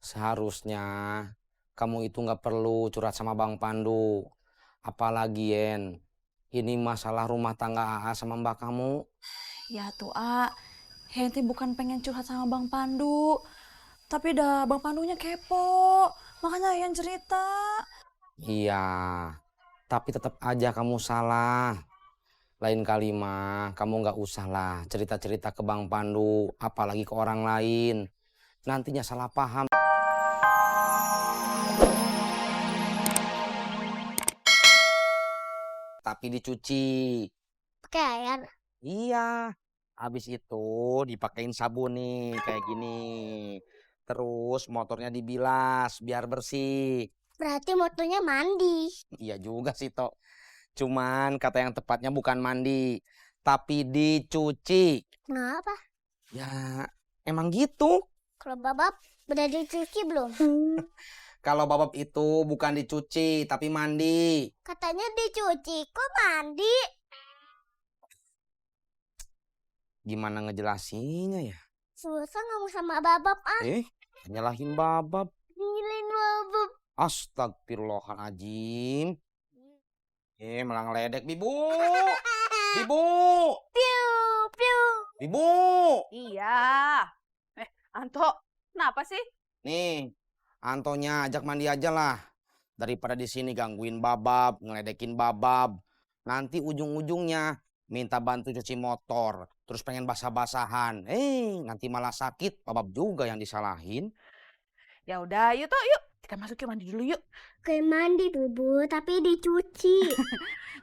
Seharusnya kamu itu nggak perlu curhat sama Bang Pandu. Apalagi Yen, ini masalah rumah tangga AA sama mbak kamu. Ya tuh, Henti bukan pengen curhat sama Bang Pandu. Tapi dah Bang Pandunya kepo. Makanya yang cerita. Iya, tapi tetap aja kamu salah. Lain kali mah kamu nggak usah lah cerita-cerita ke Bang Pandu, apalagi ke orang lain. Nantinya salah paham. Tapi dicuci. Pakai air. Iya, habis itu dipakein sabun nih kayak gini. Terus motornya dibilas biar bersih. Berarti motonya mandi. Iya juga sih, Tok. Cuman kata yang tepatnya bukan mandi, tapi dicuci. Kenapa? Ya, emang gitu. Kalau babab udah dicuci belum? Kalau babab itu bukan dicuci, tapi mandi. Katanya dicuci, kok mandi? Gimana ngejelasinnya ya? Susah ngomong sama babab, Nyalahin babab. Nyilin babab. Astagfirullahaladzim. Malah ngeledek, Bibu. Bibu. Piu, piu. Bibu. Iya. Anto, kenapa sih? Nih, Antonya ajak mandi aja lah. Daripada di sini gangguin babab, ngeledekin babab. Nanti ujung-ujungnya minta bantu cuci motor. Terus pengen basah-basahan. Nanti malah sakit, babab juga yang disalahin. Ya udah, yuk toh, yuk. Kita masuk yuk, mandi dulu yuk. Kayak mandi, Bu, tapi dicuci.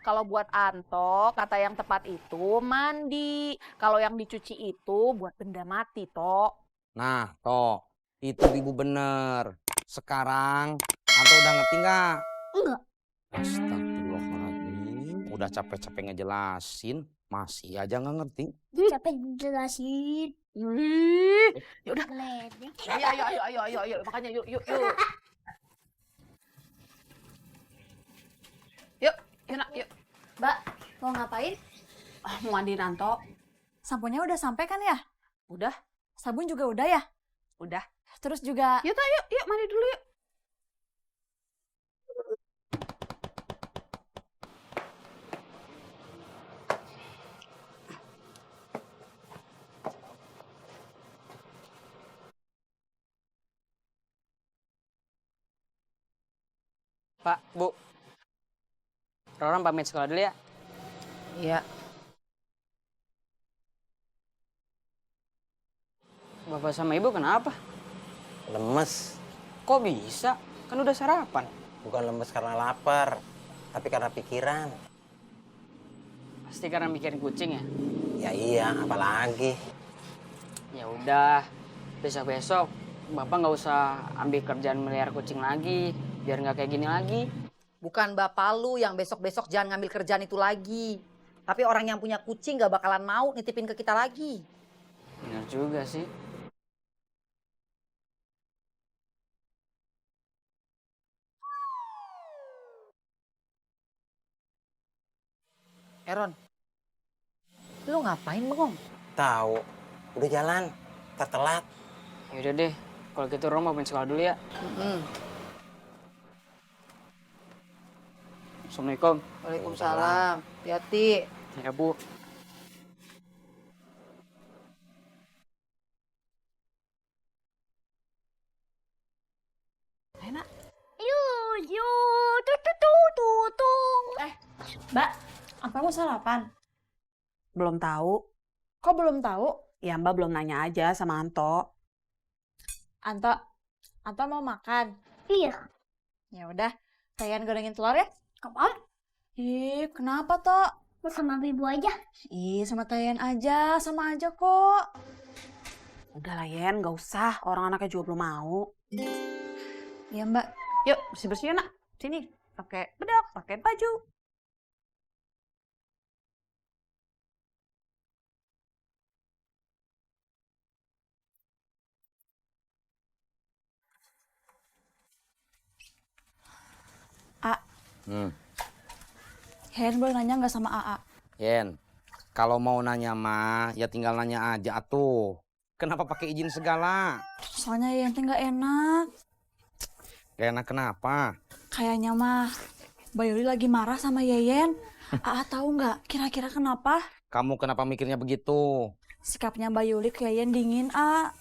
Kalau buat Anto, kata yang tepat itu mandi. Kalau yang dicuci itu buat benda mati, toh. Nah, toh, itu Ibu bener. Sekarang, Anto udah ngerti nggak? Enggak. Astagfirullahaladzim. Udah capek-capek ngejelasin, masih aja nggak ngerti. Capek jelasin. Ya udah. Ledek. Ayo. Makanya yuk. Yuk, nak, yuk. Mbak, mau ngapain? Mau mandiin Anto. Samponya udah sampai kan ya? Udah, Sabun juga udah ya? udah. Terus juga... Yuk toh, yuk mandi dulu yuk. Pak, Bu, Roram pamit sekolah dulu ya. Iya. Bapak sama Ibu kenapa? Lemes, Kok bisa? Kan udah sarapan. bukan lemes karena lapar, tapi karena pikiran. Pasti karena mikirin kucing ya. Ya iya, apalagi. Ya udah, besok-besok Bapak nggak usah ambil kerjaan melihara kucing lagi, biar nggak kayak gini lagi. Bukan bapak lu yang besok-besok jangan ngambil kerjaan itu lagi. Tapi orang yang punya kucing gak bakalan mau nitipin ke kita lagi. Benar juga sih. Eron, lu ngapain bengong? Tahu, udah jalan, tertelat. Ya udah deh, kalau gitu Rom pamit sekolah dulu ya. Assalamualaikum. Waalaikumsalam. Hati-hati. Ya Bu. Enak. Yu, tutung. Mbak, apa mau sarapan? Belum tahu. Kok belum tahu? Ya Mbak belum nanya aja sama Anto. Anto mau makan? Iya. Ya udah, kalian gorengin telur ya? Kamu Ih, kenapa toh? mau sama Bibu aja. Ih, sama Tayan aja, sama aja kok. Udah lah Yen, gak usah. Orang anaknya juga belum mau. Iya Mbak. Yuk, bersih-bersih ya nak. Sini, pakai bedak, pakai baju. Hen boleh nanya nggak sama AA? Yen, kalau mau nanya mah, ya tinggal nanya aja atuh. Kenapa pakai izin segala? Soalnya Yayan teh nggak enak. Gak enak kenapa? Kayaknya mah Mbak Yuli lagi marah sama Yayan. Aa tahu nggak kira-kira kenapa? Kamu kenapa mikirnya begitu? Sikapnya Mbak Yuli ke Yayan dingin, A.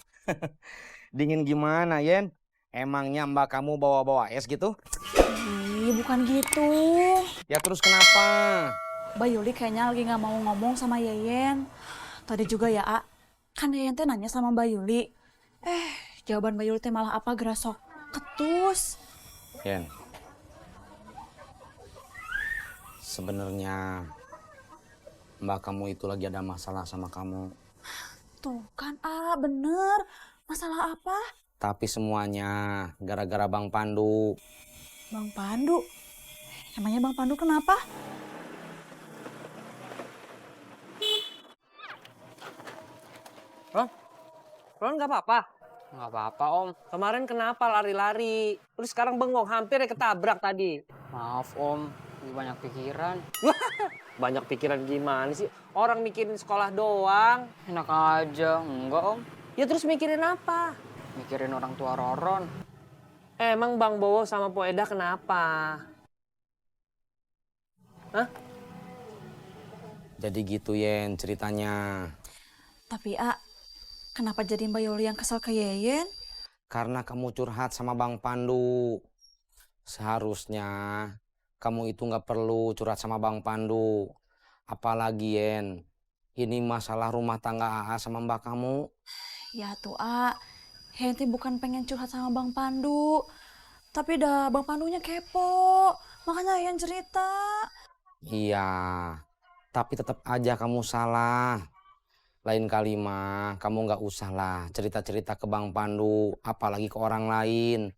Dingin gimana, Yen? Emangnya mbak kamu bawa-bawa es gitu? Ih, bukan gitu. Ya terus kenapa? Mbak Yuli kayaknya lagi nggak mau ngomong sama Yayan. Tadi juga ya, A. Kan Yayan teh nanya sama Mbak Yuli. Jawaban Mbak Yuli teh malah apa gerasok ketus. Yen, sebenarnya mbak kamu itu lagi ada masalah sama kamu. Tuh kan, A, bener. Masalah apa? Tapi semuanya gara-gara Bang Pandu. Bang Pandu? Emangnya Bang Pandu kenapa? Ron nggak apa-apa. Nggak apa-apa Om. Kemarin kenapa lari-lari? Terus sekarang bengong, hampir ya ketabrak tadi. Maaf Om, lagi banyak pikiran. Banyak pikiran gimana sih? Orang mikirin sekolah doang. Enak aja, enggak Om. Ya terus mikirin apa? Mikirin orang tua Roron. Emang Bang Bowo sama Po Eda kenapa? Hah? Jadi gitu, Yen, ceritanya. Tapi, A, kenapa jadi Mbak Yuli yang kesel ke Yayan? Karena kamu curhat sama Bang Pandu. Seharusnya kamu itu nggak perlu curhat sama Bang Pandu. Apalagi, Yen, ini masalah rumah tangga AA sama mbak kamu. Ya tuh, A. Yayan teh bukan pengen curhat sama Bang Pandu. Tapi dah Bang Pandunya kepo. Makanya Yayan cerita. Iya, tapi tetap aja kamu salah. Lain kali mah kamu nggak usah lah cerita-cerita ke Bang Pandu, apalagi ke orang lain.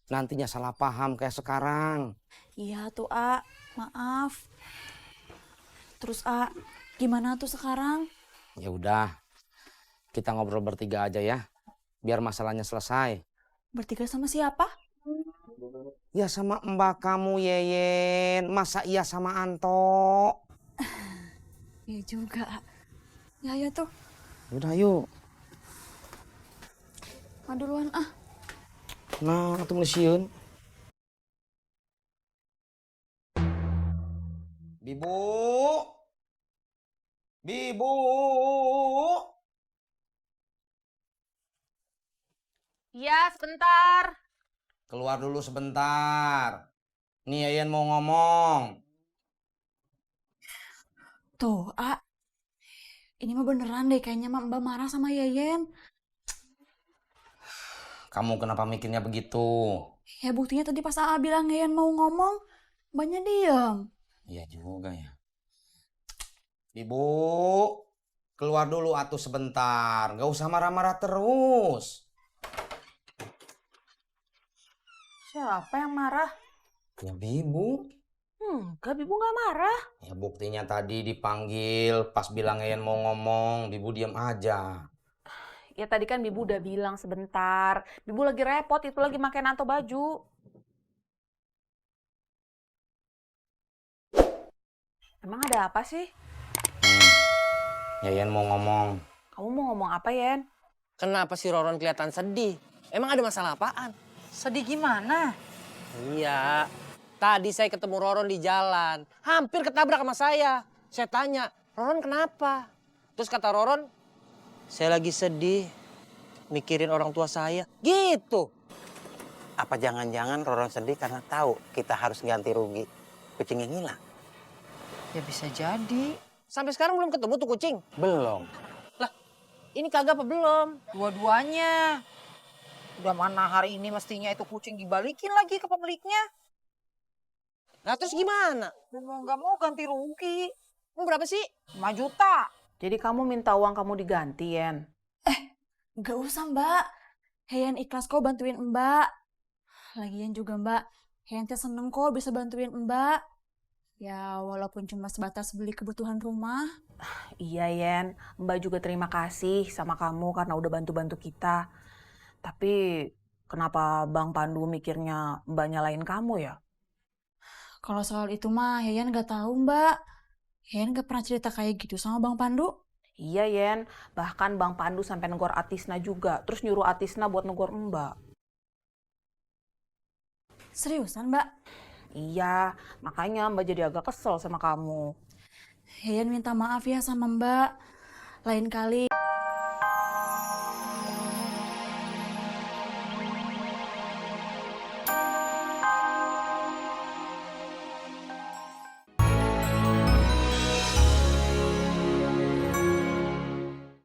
Nantinya salah paham kayak sekarang. Iya tuh, A. Maaf. Terus, A, gimana tuh sekarang? Ya udah, kita ngobrol bertiga aja ya, biar masalahnya selesai. Bertiga sama siapa? Ya sama mbak kamu, Yeyen. Masa iya sama Anto? Iya juga. Ya tuh. Udah yuk. Duluan, ah. Nah, atuh melisiun. Bibu. Bibu. Iya, sebentar. Keluar dulu sebentar. Nih Yayan mau ngomong. Tuh, A. Ini mah beneran deh, kayaknya Mbak marah sama Yayan. Kamu kenapa mikirnya begitu? Ya buktinya tadi pas A bilang Yayan mau ngomong, Mbaknya diem. Iya juga ya. Ibu, keluar dulu atuh sebentar. Gak usah marah-marah terus. Siapa yang marah? Ya Bibu. Enggak, Bibu nggak marah. Ya buktinya tadi dipanggil pas bilang Yayan mau ngomong, Bibu diam aja. Ya tadi kan Bibu udah bilang sebentar. Bibu lagi repot, itu lagi pakai nanto baju. Emang ada apa sih? Yayan mau ngomong. Kamu mau ngomong apa, Yen? Kenapa si Roron kelihatan sedih? Emang ada masalah apaan? Sedih gimana? Iya, tadi saya ketemu Roron di jalan. Hampir ketabrak sama saya. Saya tanya, Roron kenapa? Terus kata Roron, saya lagi sedih, mikirin orang tua saya. Gitu. Apa jangan-jangan Roron sedih karena tahu kita harus ganti rugi kucing yang hilang? Ya bisa jadi. Sampai sekarang belum ketemu tuh kucing? Belum. Lah, ini kagak apa belum? Dua-duanya. Udah mana hari ini mestinya itu kucing dibalikin lagi ke pemiliknya. Nah terus gimana? Mau nggak mau ganti rugi. Mau berapa sih? 5 juta. Jadi kamu minta uang kamu diganti, Yen? Gak usah, Mbak. Yayan ikhlas kok bantuin Mbak. Lagian juga, Mbak, Yayan teh seneng kok bisa bantuin Mbak. Ya, walaupun cuma sebatas beli kebutuhan rumah. Iya, Yen. Mbak juga terima kasih sama kamu karena udah bantu-bantu kita. Tapi kenapa Bang Pandu mikirnya Mbak nyalain kamu ya? Kalau soal itu mah Yayan gak tahu, Mbak. Yayan gak pernah cerita kayak gitu sama Bang Pandu. Iya, Yen. Bahkan Bang Pandu sampai negor Atisna juga. Terus nyuruh Atisna buat negor Mbak. Seriusan, Mbak? Iya, makanya Mbak jadi agak kesel sama kamu. Heyan minta maaf ya sama Mbak. Lain kali